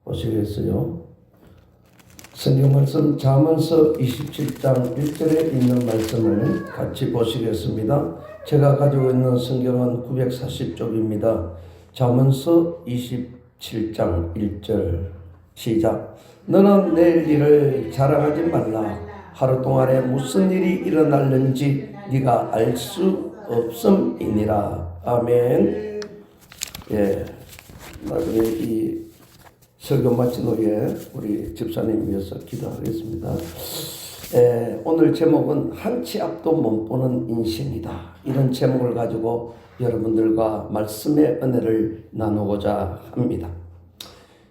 보시겠어요? 성경 말씀 잠언서 27장 1절에 있는 말씀을 같이 보시겠습니다. 제가 가지고 있는 성경은 940쪽입니다. 잠언서 27장 1절 시작. 너는 내일 일을 자랑하지 말라. 하루 동안에 무슨 일이 일어날는지 네가 알 수 없음이니라. 아멘. 예, 나중에 이 설교 마친 후에 우리 집사님 위해서 기도하겠습니다. 오늘 제목은 한 치 앞도 못 보는 인생이다. 이런 제목을 가지고 여러분들과 말씀의 은혜를 나누고자 합니다.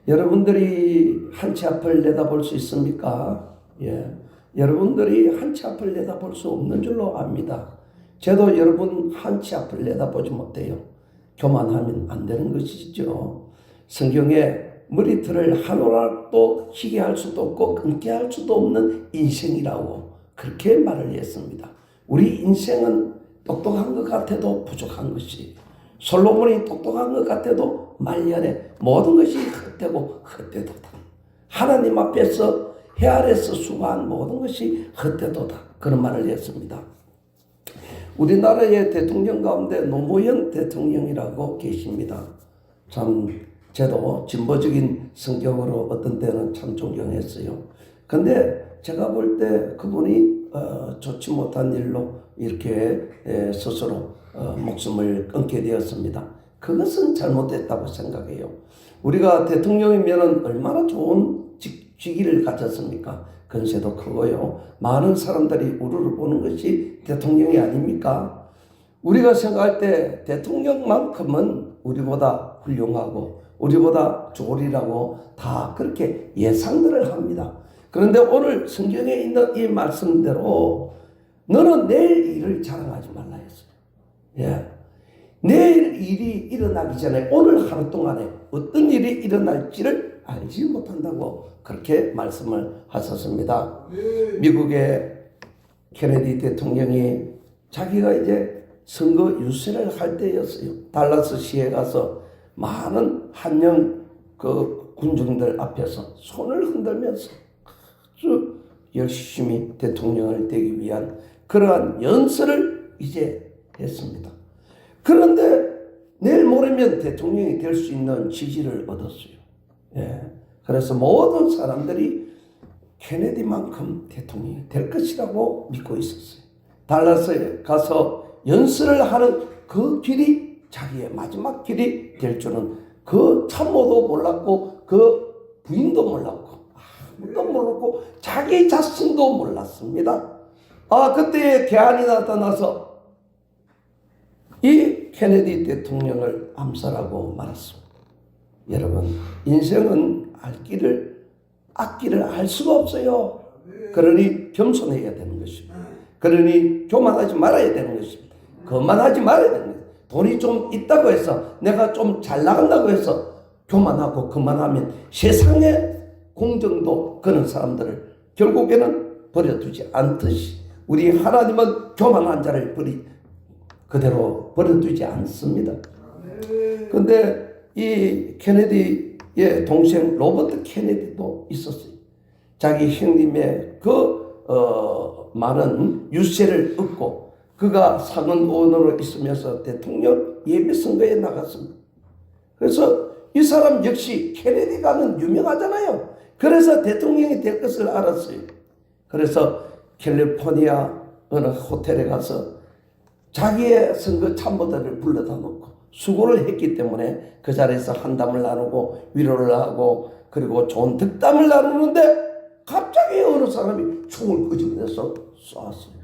여러분들이 한 치 앞을 내다볼 수 있습니까? 여러분들이 한 치 앞을 내다볼 수 없는 줄로 압니다. 저도 여러분 한 치 앞을 내다보지 못해요. 교만하면 안 되는 것이죠. 성경에 머리털을 하나도 희게 할 수도 없고 끊게 할 수도 없는 인생이라고 그렇게 말을 했습니다. 우리 인생은 똑똑한 것 같아도 부족한 것이, 솔로몬이 똑똑한 것 같아도 말년에 모든 것이 헛되고 헛되도다. 하나님 앞에서 해 아래서 수고한 모든 것이 헛되도다. 그런 말을 했습니다. 우리나라의 대통령 가운데 노무현 대통령이라고 계십니다. 참 저도 진보적인 성격으로 어떤 때는 참 존경했어요. 근데 제가 볼 때 그분이 좋지 못한 일로 이렇게 스스로 목숨을 끊게 되었습니다. 그것은 잘못됐다고 생각해요. 우리가 대통령이면 얼마나 좋은 직위를 가졌습니까? 건세도 크고요. 많은 사람들이 우리를 보는 것이 대통령이 아닙니까? 우리가 생각할 때 대통령만큼은 우리보다 훌륭하고 우리보다 좋으리라고 다 그렇게 예상들을 합니다. 그런데 오늘 성경에 있는 이 말씀대로 너는 내일 일을 자랑하지 말라 했어요. 내일 일이 일어나기 전에 오늘 하루 동안에 어떤 일이 일어날지를 알지 못한다고 그렇게 말씀을 하셨습니다. 미국의 케네디 대통령이 자기가 이제 선거 유세를 할 때였어요. 달라스시에 가서 많은 한영 그 군중들 앞에서 손을 흔들면서 아주 열심히 대통령을 되기 위한 그러한 연설을 이제 했습니다. 그런데 내일 모레면 대통령이 될 수 있는 지지를 얻었어요. 그래서 모든 사람들이 케네디만큼 대통령이 될 것이라고 믿고 있었어요. 달라스에 가서 연설을 하는 그 길이 자기의 마지막 길이 될 줄은 그 참모도 몰랐고 그 부인도 몰랐고 아무도 몰랐고 자기 자신도 몰랐습니다. 그때 대안이 나타나서 이 케네디 대통령을 암살하고 말았습니다. 여러분, 인생은 앞길을 알 수가 없어요. 그러니 겸손해야 되는 것입니다. 그러니 교만하지 말아야 되는 것입니다. 거만하지 말아야 되는 것입니다. 돈이 좀 있다고 해서 내가 좀 잘 나간다고 해서 교만하고 거만하면 세상의 공정도 그런 사람들을 결국에는 버려두지 않듯이 우리 하나님은 교만한 자를 그대로 버려두지 않습니다. 그런데 이 케네디의 동생 로버트 케네디도 있었어요. 자기 형님의 많은 유세를 얻고 그가 상원 의원으로 있으면서 대통령 예비선거에 나갔습니다. 그래서 이 사람 역시 케네디가는 유명하잖아요. 그래서 대통령이 될 것을 알았어요. 그래서 캘리포니아 어느 호텔에 가서 자기의 선거 참모들을 불러다 놓고 수고를 했기 때문에 그 자리에서 한담을 나누고 위로를 하고 그리고 좋은 덕담을 나누는데 갑자기 어느 사람이 총을 끄집어내서 쏘았어요.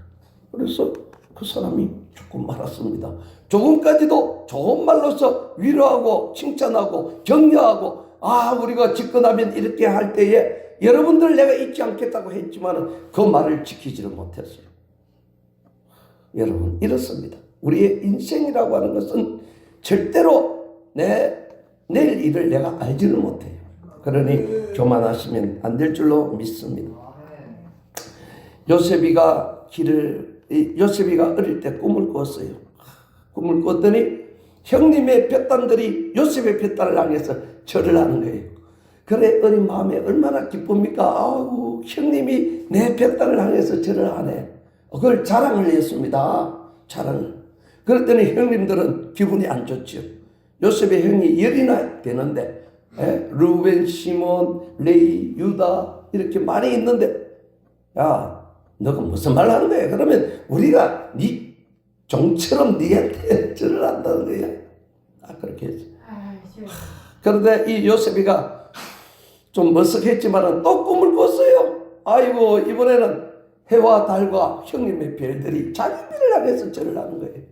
그래서 그 사람이 죽고 말았습니다. 조금까지도 좋은 말로서 위로하고 칭찬하고 격려하고 우리가 집권하면 이렇게 할 때에 여러분들 내가 잊지 않겠다고 했지만 그 말을 지키지를 못했어요. 여러분, 이렇습니다. 우리의 인생이라고 하는 것은 절대로 내일 일을 내가 알지를 못해요. 그러니 교만하시면 안 될 줄로 믿습니다. 요셉이가 어릴 때 꿈을 꿨어요. 꿈을 꿨더니 형님의 볕단들이 요셉의 볕단을 향해서 절을 하는 거예요. 그래 어린 마음에 얼마나 기쁩니까? 아우 형님이 내 뱃단을 향해서 절을 하네. 그걸 자랑을 했습니다. 자랑을. 그랬더니 형님들은 기분이 안 좋죠. 요셉의 형이 10이나 되는데 루벤, 시몬, 레위, 유다 이렇게 많이 있는데 야 너가 무슨 말 하는 거야? 그러면 우리가 네 종처럼 네한테 절을 한다는 거야. 그렇게 했죠. 그런데 이 요셉이가 좀 머쓱했지만 또 꿈을 꿨어요. 아이고 이번에는 해와 달과 형님의 별들이 자기 별을 향해서 절을 하는 거예요.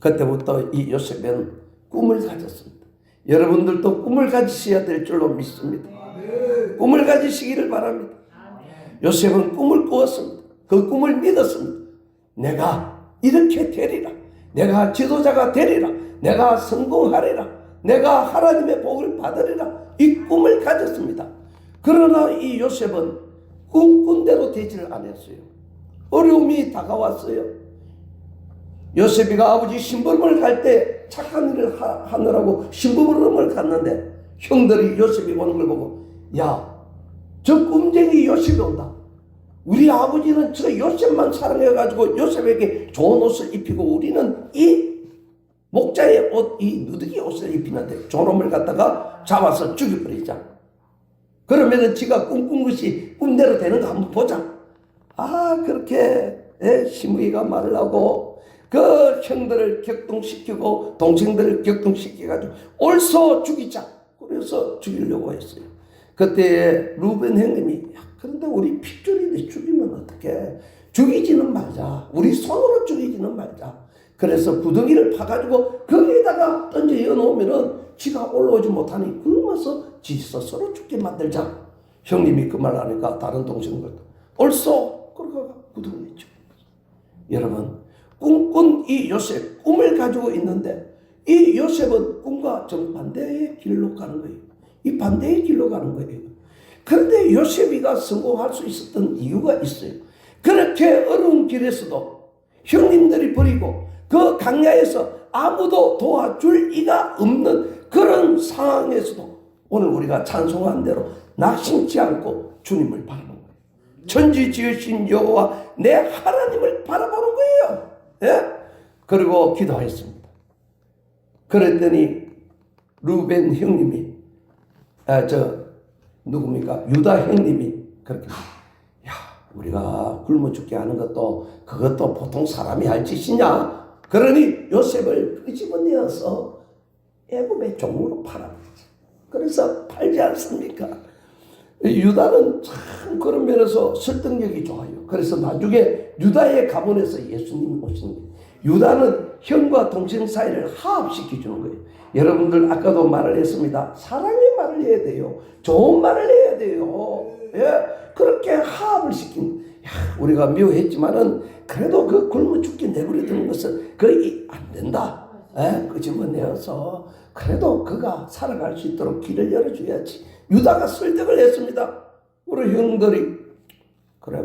그때부터 이 요셉은 꿈을 가졌습니다. 여러분들도 꿈을 가지셔야 될 줄로 믿습니다. 꿈을 가지시기를 바랍니다. 요셉은 꿈을 꾸었습니다. 그 꿈을 믿었습니다. 내가 이렇게 되리라. 내가 지도자가 되리라. 내가 성공하리라. 내가 하나님의 복을 받으리라. 이 꿈을 가졌습니다. 그러나 이 요셉은 꿈꾼 대로 되지를 않았어요. 어려움이 다가왔어요. 요셉이가 아버지 심부름을 갈 때 착한 일을 하느라고 심부름을 갔는데 형들이 요셉이 오는 걸 보고 야, 저 꿈쟁이 요셉이 온다. 우리 아버지는 저 요셉만 사랑해가지고 요셉에게 좋은 옷을 입히고 우리는 이 목자의 옷, 이 누더기 옷을 입히는데 저놈을 갖다가 잡아서 죽여버리자. 그러면은 지가 꿈꾼 것이 꿈대로 되는가 한번 보자. 그렇게 시므이가 말을 하고 그 형들을 격동시키고 동생들을 격동시켜가지고 옳소 죽이자. 그래서 죽이려고 했어요. 그때 루벤 형님이 그런데 우리 핏줄인데 죽이면 어떡해. 죽이지는 말자. 우리 손으로 죽이지는 말자. 그래서 구덩이를 파가지고 거기에다가 던져 놓으면은 지가 올라오지 못하니 굶어서 지 스스로 죽게 만들자. 형님이 그 말 하니까 다른 동생들도 옳소. 그러고 구덩이에 죽. 여러분 꿈꾼 이 요셉 꿈을 가지고 있는데 이 요셉은 꿈과 정반대의 길로 가는 거예요. 이 반대의 길로 가는 거예요. 그런데 요셉이가 성공할 수 있었던 이유가 있어요. 그렇게 어려운 길에서도 형님들이 버리고 그 강야에서 아무도 도와줄 이가 없는 그런 상황에서도 오늘 우리가 찬송한 대로 낙심치 않고 주님을 바라보는 거예요. 천지 지으신 여호와 내 하나님을 바라보는 거예요. 예? 그리고 기도했습니다. 그랬더니 루벤 형님이 누굽니까? 유다 형님이 그렇게 야 우리가 굶어 죽게 하는 것도 그것도 보통 사람이 할 짓이냐? 그러니 요셉을 끄집어내어서 애굽의 종으로 팔아버리지. 그래서 팔지 않습니까? 유다는 참 그런 면에서 설득력이 좋아요. 그래서 나중에 유다의 가문에서 예수님이 오시는 거예요. 유다는 형과 동생 사이를 화합시켜주는 거예요. 여러분들 아까도 말을 했습니다. 사랑의 말을 해야 돼요. 좋은 말을 해야 돼요. 예? 그렇게 화합을 시킨 우리가 미워했지만은 그래도 그 굶어 죽게 내버려두는 것은 거의 안 된다. 끄집어내어서 그래도 그가 살아갈 수 있도록 길을 열어줘야지. 유다가 설득을 했습니다. 우리 형들이 그래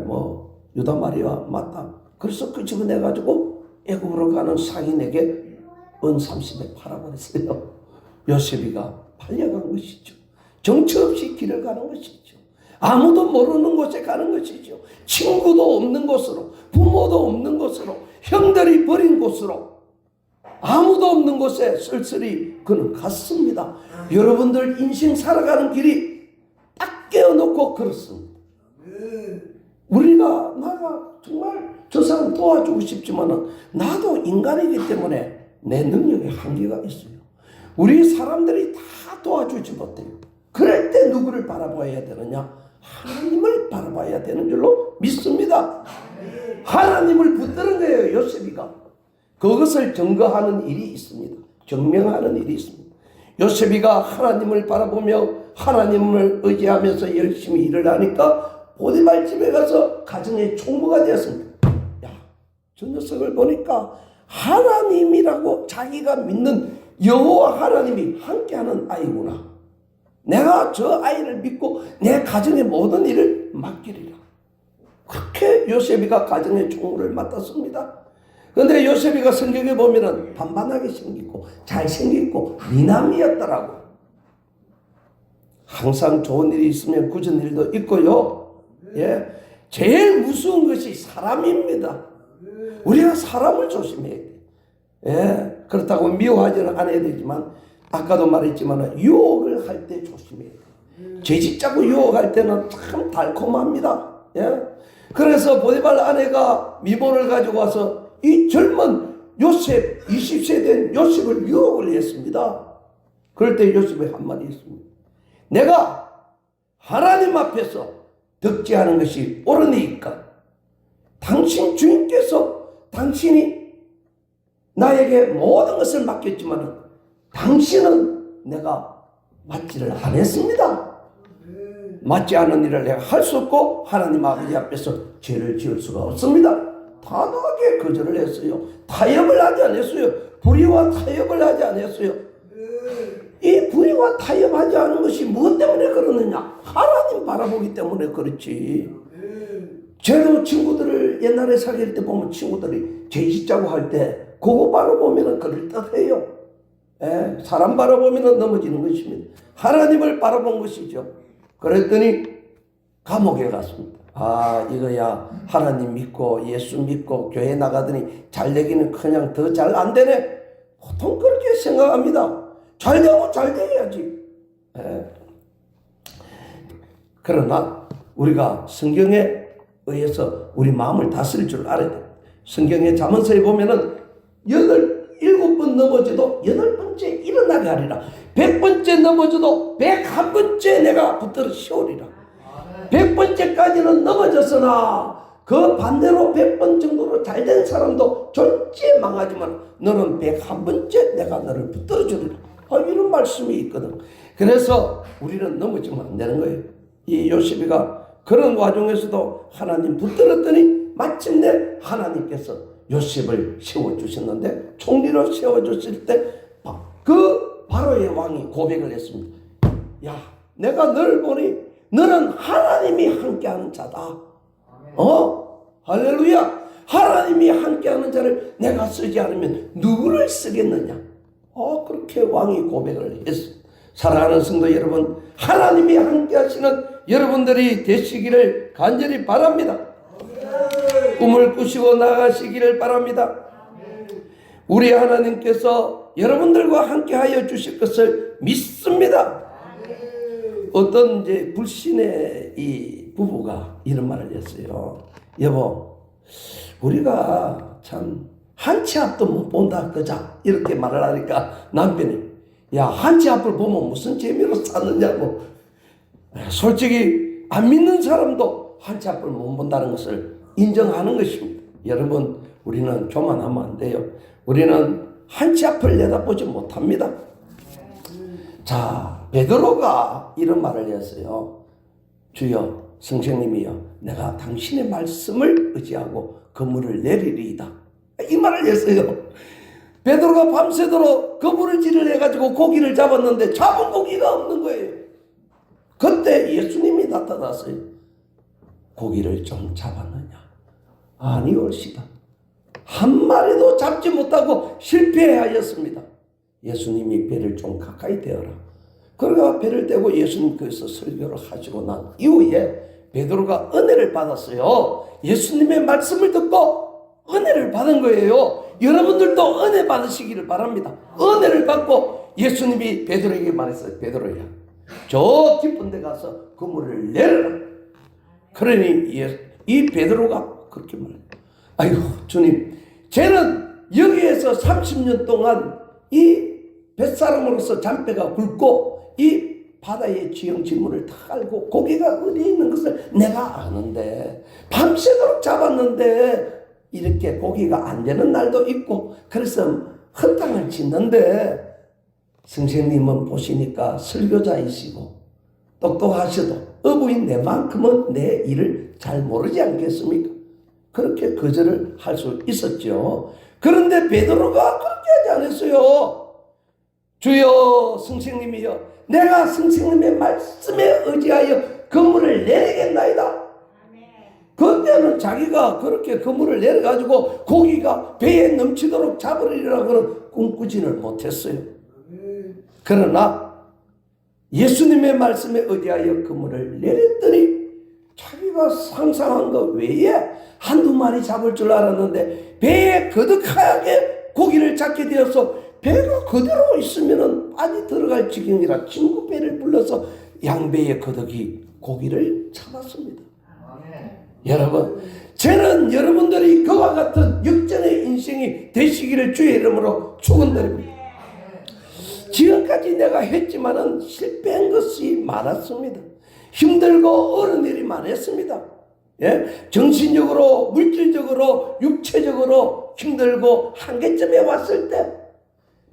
유다 말이야 맞다. 그래서 끄집어내가지고 애굽으로 가는 상인에게 은 30에 팔아버렸어요. 요셉이가 팔려간 것이죠. 정처 없이 길을 가는 것이죠. 아무도 모르는 곳에 가는 것이죠. 친구도 없는 곳으로, 부모도 없는 곳으로, 형들이 버린 곳으로, 아무도 없는 곳에 쓸쓸히 그는 갔습니다. 여러분들 인생 살아가는 길이 딱 깨어놓고 그렇습니다. 우리가 나가 정말 저 사람 도와주고 싶지만은 나도 인간이기 때문에 내 능력에 한계가 있어요. 우리 사람들이 다 도와주지 못해요. 그럴 때 누구를 바라봐야 되느냐? 하나님을 바라봐야 되는 줄로 믿습니다. 하나님을 붙드는 거예요. 요셉이가. 그것을 증거하는 일이 있습니다. 증명하는 일이 있습니다. 요셉이가 하나님을 바라보며 하나님을 의지하면서 열심히 일을 하니까 보디발 집에 가서 가정의 총무가 되었습니다. 야, 저 녀석을 보니까 하나님이라고 자기가 믿는 여호와 하나님이 함께하는 아이구나. 내가 저 아이를 믿고 내 가정의 모든 일을 맡기리라. 그렇게 요셉이가 가정의 총무를 맡았습니다. 그런데 요셉이가 성경에 보면은 반반하게 생기고 잘생기고 미남이었더라고. 항상 좋은 일이 있으면 굳은 일도 있고요. 예, 제일 무서운 것이 사람입니다. 우리가 사람을 조심해야 돼. 예, 그렇다고 미워하지는 않아야 되지만 아까도 말했지만 유혹을 할 때 조심해야 돼. 죄짓자고 유혹할 때는 참 달콤합니다. 예, 그래서 보디발 아내가 미본을 가지고 와서 이 젊은 요셉 20세 된 요셉을 유혹을 했습니다. 그럴 때 요셉이 한 말이 있습니다. 내가 하나님 앞에서 덕지하는 것이 옳으니까 당신 주인께서 당신이 나에게 모든 것을 맡겼지만 당신은 내가 맞지를 안 했습니다. 맞지 않은 일을 내가 할 수 없고 하나님 아버지 앞에서 죄를 지을 수가 없습니다. 단호하게 거절을 했어요. 타협을 하지 않았어요. 불의와 타협을 하지 않았어요. 이 불의와 타협하지 않은 것이 무엇 때문에 그러느냐? 하나님 바라보기 때문에 그렇지. 저도 친구들을 옛날에 사귈 때 보면 친구들이 죄 짓자고 할 때 그거 바라보면 그럴듯해요. 예, 사람 바라보면 넘어지는 것입니다. 하나님을 바라본 것이죠. 그랬더니 감옥에 갔습니다. 아, 이거야 하나님 믿고 예수 믿고 교회 나가더니 잘 되기는 그냥 더 잘 안 되네. 보통 그렇게 생각합니다. 잘 되고 잘 돼야지. 예. 그러나 우리가 성경에 의해서 우리 마음을 다스릴 줄 알아야 돼. 성경의 잠언서에 보면은 7번 넘어져도 8번째 일어나게 하리라. 100번째 넘어져도 101번째 내가 붙들어 씌우리라. 100번째까지는 넘어졌으나 그 반대로 100번 정도로 잘된 사람도 절대 망하지만 너는 101번째 내가 너를 붙들어 주리라. 이런 말씀이 있거든. 그래서 우리는 넘어지면 안 되는 거예요. 이 요셉이가 그런 와중에서도 하나님 붙들었더니 마침내 하나님께서 요셉을 세워주셨는데 총리로 세워줬을 때 그 바로의 왕이 고백을 했습니다. 야, 내가 너를 보니 너는 하나님이 함께하는 자다. 할렐루야. 하나님이 함께하는 자를 내가 쓰지 않으면 누구를 쓰겠느냐. 그렇게 왕이 고백을 했습니다. 사랑하는 성도 여러분, 하나님이 함께하시는 여러분들이 되시기를 간절히 바랍니다. 꿈을 꾸시고 나가시기를 바랍니다. 우리 하나님께서 여러분들과 함께하여 주실 것을 믿습니다. 어떤 이제 불신의 이 부부가 이런 말을 했어요. 여보, 우리가 참 한 치 앞도 못 본다 그자 이렇게 말을 하니까 남편이 야, 한 치 앞을 보면 무슨 재미로 사느냐고. 솔직히 안 믿는 사람도 한 치 앞을 못 본다는 것을 인정하는 것입니다. 여러분, 우리는 교만하면 안 돼요. 우리는 한 치 앞을 내다보지 못합니다. 자, 베드로가 이런 말을 했어요. 주여, 선생님이여, 내가 당신의 말씀을 의지하고 그물을 내리리이다. 이 말을 했어요. 베드로가 밤새도록 그물질을 해가지고 고기를 잡았는데 잡은 고기가 없는 거예요. 그때 예수님이 나타났어요. 고기를 좀 잡았느냐? 아니, 옳시다. 한 마리도 잡지 못하고 실패하였습니다. 예수님이 배를 좀 가까이 대어라. 그러가 배를 떼고 예수님께서 설교를 하시고 난 이후에 베드로가 은혜를 받았어요. 예수님의 말씀을 듣고 은혜를 받은 거예요. 여러분들도 은혜 받으시기를 바랍니다. 은혜를 받고 예수님이 베드로에게 말했어요. 베드로야, 저 깊은 데 가서 그물을 내려라. 그러니 이 베드로가 그렇게 말해요. 아이고 주님, 쟤는 여기에서 30년 동안 이 뱃사람으로서 잔뼈가 굵고 이 바다의 지형지물을 다 알고 고기가 어디 있는 것을 내가 아는데 밤새도록 잡았는데 이렇게 고기가 안 되는 날도 있고 그래서 헛땅을 짓는데 선생님은 보시니까 설교자이시고 똑똑하셔도 어부인 내만큼은 내 일을 잘 모르지 않겠습니까? 그렇게 거절을 할 수 있었죠. 그런데 베드로가 그렇게 하지 않았어요. 주여, 선생님이여, 내가 선생님의 말씀에 의지하여 그물을 내리겠나이다. 그때는 자기가 그렇게 그물을 내려가지고 고기가 배에 넘치도록 잡으리라고는 꿈꾸지를 못했어요. 그러나 예수님의 말씀에 의지하여 그물을 내렸더니 자기가 상상한 것 외에 한두 마리 잡을 줄 알았는데 배에 거득하게 고기를 잡게 되어서 배가 그대로 있으면 안이 들어갈 지경이라 친구 배를 불러서 양배의 거덕이 고기를 잡았습니다. 여러분, 저는 여러분들이 그와 같은 역전의 인생이 되시기를 주의 이름으로 축원드립니다. 지금까지 내가 했지만은 실패한 것이 많았습니다. 힘들고 어려운 일이 많았습니다. 예? 정신적으로, 물질적으로, 육체적으로 힘들고 한계점에 왔을 때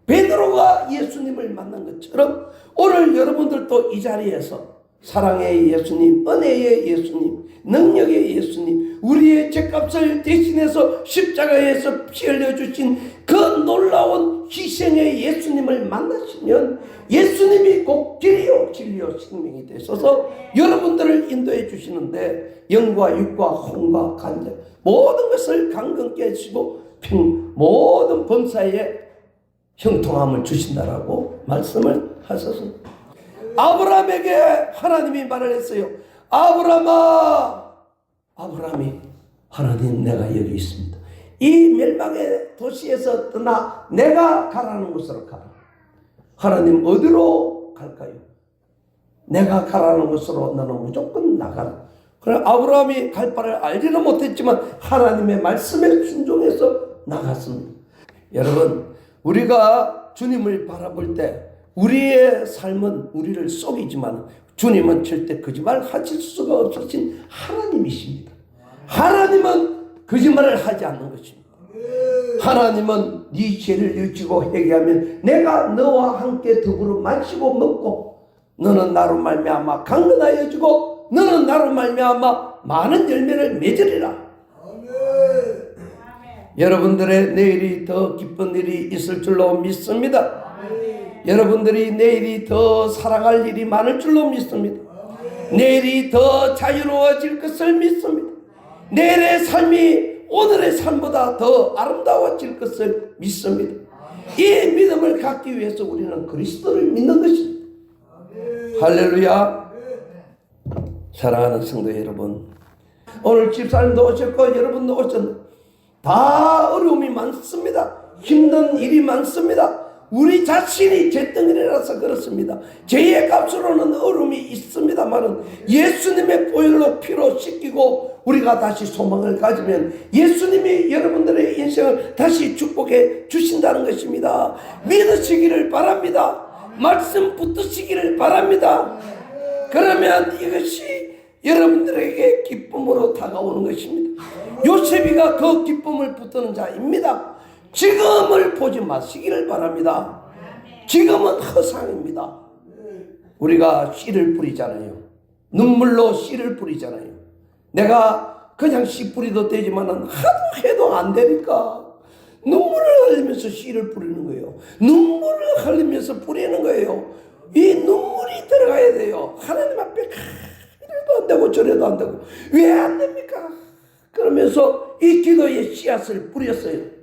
베드로가 예수님을 만난 것처럼 오늘 여러분들도 이 자리에서 사랑의 예수님, 은혜의 예수님, 능력의 예수님, 우리의 죄값을 대신해서 십자가에서 피 흘려주신 그 놀라운 희생의 예수님을 만나시면 예수님이 꼭 길이요 진리요 생명이 되셔서 여러분들을 인도해 주시는데 영과 육과 혼과 간접 모든 것을 강건케 하시고 모든 범사에 형통함을 주신다라고 말씀을 하셨습니다. 아브라함에게 하나님이 말을 했어요. 아브라함아, 아브라함이 하나님 내가 여기 있습니다. 이 멸망의 도시에서 떠나 내가 가라는 곳으로 가라. 하나님 어디로 갈까요? 내가 가라는 곳으로 너는 무조건 나가라. 그래 아브라함이 갈 바를 알지는 못했지만 하나님의 말씀에 순종해서 나갔습니다. 여러분, 우리가 주님을 바라볼 때 우리의 삶은 우리를 속이지만 주님은 절대 거짓말 하실 수가 없으신 하나님이십니다. 하나님은 거짓말을 하지 않는 것입니다. 하나님은 네 죄를 여지고 회개하면 내가 너와 함께 더불어 마시고 먹고 너는 나로 말미암아 강건하여지고 너는 나로 말미암아 많은 열매를 맺으리라. 여러분들의 내일이 더 기쁜 일이 있을 줄로 믿습니다. 여러분들이 내일이 더 살아갈 일이 많을 줄로 믿습니다. 내일이 더 자유로워질 것을 믿습니다. 내일의 삶이 오늘의 삶보다 더 아름다워질 것을 믿습니다. 이 믿음을 갖기 위해서 우리는 그리스도를 믿는 것입니다. 할렐루야. 사랑하는 성도 여러분, 오늘 집사님도 오셨고 여러분도 오셨는데 다 어려움이 많습니다. 힘든 일이 많습니다. 우리 자신이 잿덩이라서 그렇습니다. 죄의 값으로는 어려움이 있습니다만은 예수님의 보혈로 피로 씻기고 우리가 다시 소망을 가지면 예수님이 여러분들의 인생을 다시 축복해 주신다는 것입니다. 믿으시기를 바랍니다. 말씀 붙드시기를 바랍니다. 그러면 이것이 여러분들에게 기쁨으로 다가오는 것입니다. 요셉이가 그 기쁨을 붙드는 자입니다. 지금을 보지 마시기를 바랍니다. 지금은 허상입니다. 우리가 씨를 뿌리잖아요. 눈물로 씨를 뿌리잖아요. 내가 그냥 씨 뿌리도 되지만은 하도 해도 안 되니까 눈물을 흘리면서 씨를 뿌리는 거예요. 눈물을 흘리면서 뿌리는 거예요. 이 눈물이 들어가야 돼요. 하나님 앞에 이래도 안 되고 저래도 안 되고 왜 안 됩니까? 그러면서 이 기도의 씨앗을 뿌렸어요.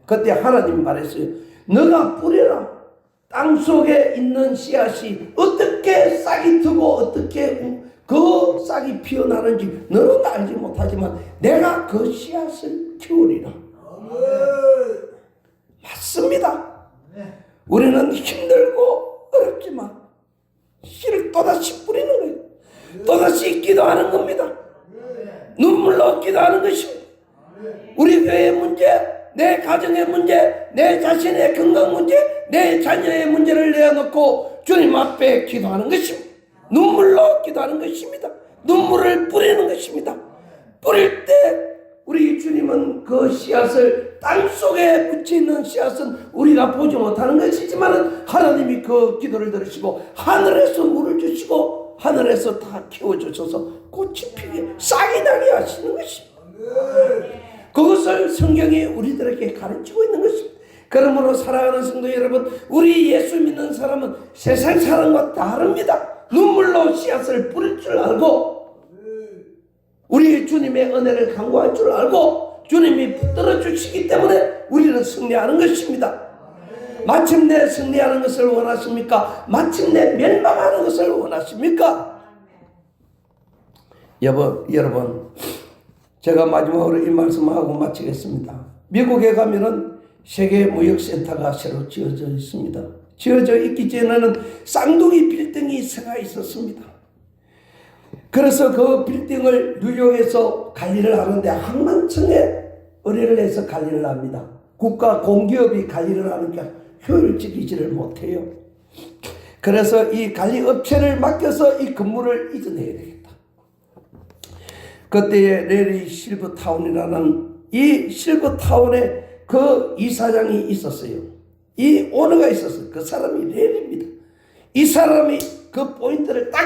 그때 하나님이 말했어요. 너가 뿌려라. 땅속에 있는 씨앗이 어떻게 싹이 트고 어떻게 그 싹이 피어나는지 너는 알지 못하지만 내가 그 씨앗을 키우리라. 맞습니다. 우리는 힘들고 어렵지만 씨를 또다시 뿌리는 거예요. 또다시 기도하는 겁니다. 눈물로 기도하는 것입니다. 우리 교회의 문제, 내 가정의 문제, 내 자신의 건강 문제, 내 자녀의 문제를 내어놓고 주님 앞에 기도하는 것입니다. 눈물로 기도하는 것입니다. 눈물을 뿌리는 것입니다. 뿌릴 때 우리 주님은 그 씨앗을 땅속에 묻혀있는 씨앗은 우리가 보지 못하는 것이지만 하나님이 그 기도를 들으시고 하늘에서 물을 주시고 하늘에서 다 키워주셔서 꽃이 피게 싹이 나게 하시는 것입니다. 그것을 성경이 우리들에게 가르치고 있는 것입니다. 그러므로 사랑하는 성도 여러분, 우리 예수 믿는 사람은 세상 사람과 다릅니다. 눈물로 씨앗을 뿌릴 줄 알고 우리 주님의 은혜를 간구할 줄 알고 주님이 붙들어 주시기 때문에 우리는 승리하는 것입니다. 마침내 승리하는 것을 원하십니까? 마침내 멸망하는 것을 원하십니까? 여러분, 제가 마지막으로 이 말씀하고 마치겠습니다. 미국에 가면은 세계무역센터가 새로 지어져 있습니다. 지어져 있기 전에는 쌍둥이 빌딩이 세가 있었습니다. 그래서 그 빌딩을 뉴욕에서 관리를 하는데 항만청에 의뢰를 해서 관리를 합니다. 국가 공기업이 관리를 하니까 효율적이지를 못해요. 그래서 이 관리업체를 맡겨서 이 건물을 이전해야 되겠다. 그때에 레리 실버타운이라는 이 실버타운에 그 이사장이 있었어요. 이 오너가 있었어요. 그 사람이 레리입니다. 이 사람이 그 포인트를 딱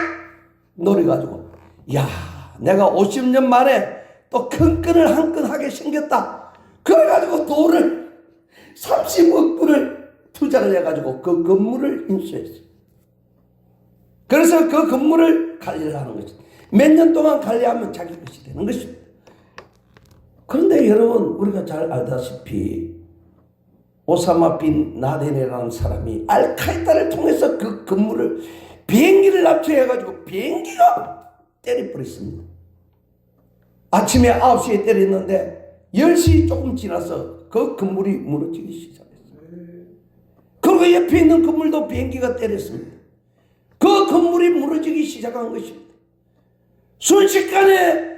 노려가지고, 야, 내가 50년 만에 또 큰 건을 한 건 하게 생겼다. 그래가지고 돈을 30억 불을 투자를 해가지고 그 건물을 인수했어요. 그래서 그 건물을 관리를 하는 거죠. 몇 년 동안 관리하면 자기 것이 되는 것입니다. 그런데 여러분, 우리가 잘 알다시피 오사마 빈 라덴이라는 사람이 알카이다를 통해서 그 건물을 비행기를 납치해가지고 비행기가 때려버렸습니다. 아침에 9시에 때렸는데 10시 조금 지나서 그 건물이 무너지기 시작했어요. 그리고 옆에 있는 건물도 비행기가 때렸습니다. 그 건물이 무너지기 시작한 것입니다. 순식간에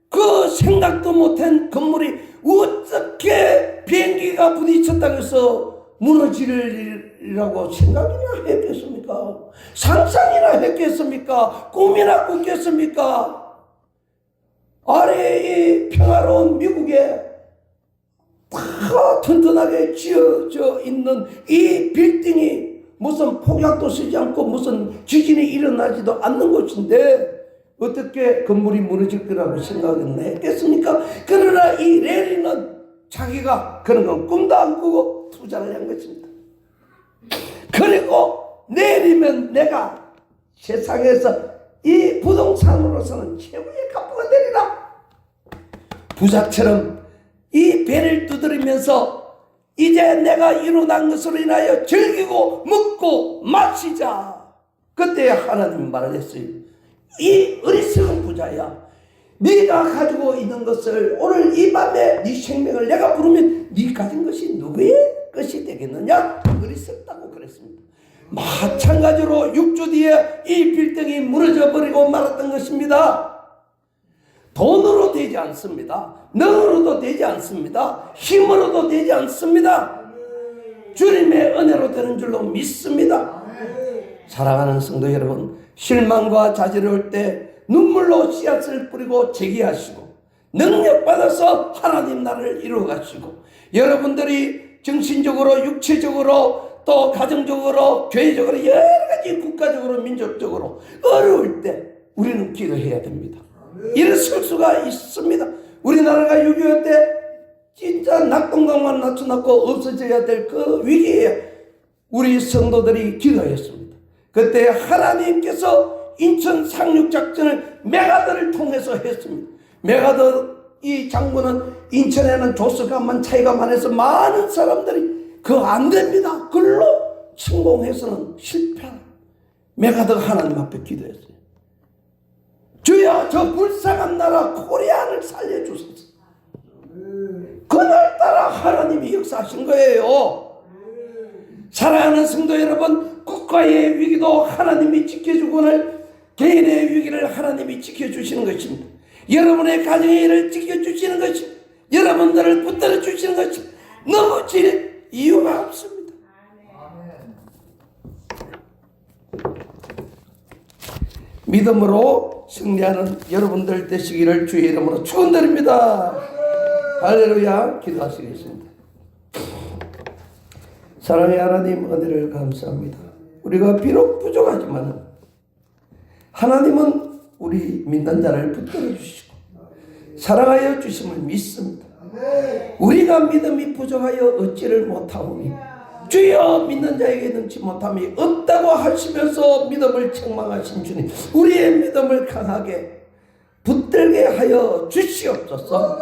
그 생각도 못한 건물이 어떻게 비행기가 부딪혔다고 해서 무너지리라고 생각이나 했겠습니까? 상상이나 했겠습니까? 꿈이나 꿨겠습니까? 아래 이 평화로운 미국에 다 튼튼하게 지어져 있는 이 빌딩이 무슨 폭약도 쓰지 않고 무슨 지진이 일어나지도 않는 곳인데 어떻게 건물이 무너질 거라고 생각은 했겠습니까? 그러나 이 레리는 자기가 그런 건 꿈도 안 꾸고 투자를 한 것입니다. 그리고 내리면 내가 세상에서 이 부동산으로서는 최고의 갑부가 되리라. 부자처럼 이 배를 두드리면서 이제 내가 이루난 것으로 인하여 즐기고 먹고 마시자. 그때 하나님 말을 했어요. 이 어리석은 부자야, 네가 가지고 있는 것을 오늘 이 밤에 네 생명을 내가 부르면 네 가진 것이 누구의 것이 되겠느냐? 어리석다고 그랬습니다. 마찬가지로 6주 뒤에 이 빌딩이 무너져 버리고 말았던 것입니다. 돈으로 되지 않습니다. 능으로도 되지 않습니다. 힘으로도 되지 않습니다. 주님의 은혜로 되는 줄로 믿습니다. 사랑하는 성도 여러분, 실망과 좌절이 올 때 눈물로 씨앗을 뿌리고 재기하시고 능력받아서 하나님 나라를 이루어가시고 여러분들이 정신적으로 육체적으로 또 가정적으로 교회적으로 여러가지 국가적으로 민족적으로 어려울 때 우리는 기도해야 됩니다. 일어설 수가 있습니다. 우리나라가 6.25 때 진짜 낙동강만 낮춰놓고 없어져야 될 그 위기에 우리 성도들이 기도했습니다. 그때 하나님께서 인천 상륙작전을 메가더를 통해서 했습니다. 메가더 이 장군은 인천에는 조스가만 차이가만 해서 많은 사람들이 그거 안 됩니다. 그걸로 성공해서는 실패한 메가더가 하나님 앞에 기도했어요. 주여, 저 불쌍한 나라 코리아를 살려주소서. 그날따라 하나님이 역사하신 거예요. 사랑하는 성도 여러분, 국가의 위기도 하나님이 지켜주고는 개인의 위기를 하나님이 지켜주시는 것입니다. 여러분의 가정의 일을 지켜주시는 것입니다. 여러분들을 붙들어 주시는 것입니다. 넘어질 이유가 없습니다. 믿음으로 승리하는 여러분들 되시기를 주의 이름으로 축원드립니다. 할렐루야. 기도하시겠습니다. 사랑의 하나님, 은혜를 감사합니다. 우리가 비록 부족하지만 하나님은 우리 믿는 자를 붙들어 주시고 사랑하여 주심을 믿습니다. 우리가 믿음이 부족하여 얻지를 못하오니 주여, 믿는 자에게 능치 못함이 없다고 하시면서 믿음을 책망하신 주님, 우리의 믿음을 강하게 붙들게 하여 주시옵소서.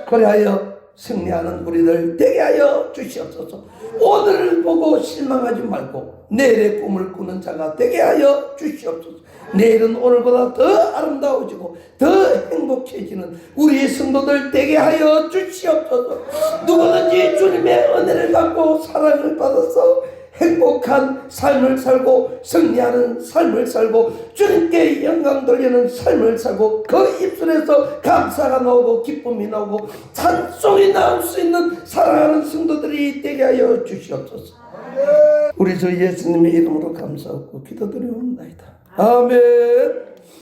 그리하여 승리하는 우리들 되게 하여 주시옵소서. 오늘을 보고 실망하지 말고 내일의 꿈을 꾸는 자가 되게 하여 주시옵소서. 내일은 오늘보다 더 아름다워지고 더 행복해지는 우리의 성도들 되게 하여 주시옵소서. 누구든지 주님의 은혜를 받고 사랑을 받아서 행복한 삶을 살고 승리하는 삶을 살고 주님께 영광 돌리는 삶을 살고 그 입술에서 감사가 나오고 기쁨이 나오고 찬송이 나올 수 있는 사랑하는 성도들이 되게 하여 주시옵소서. 우리 주 예수님의 이름으로 감사하고 기도드리옵나이다. 아멘.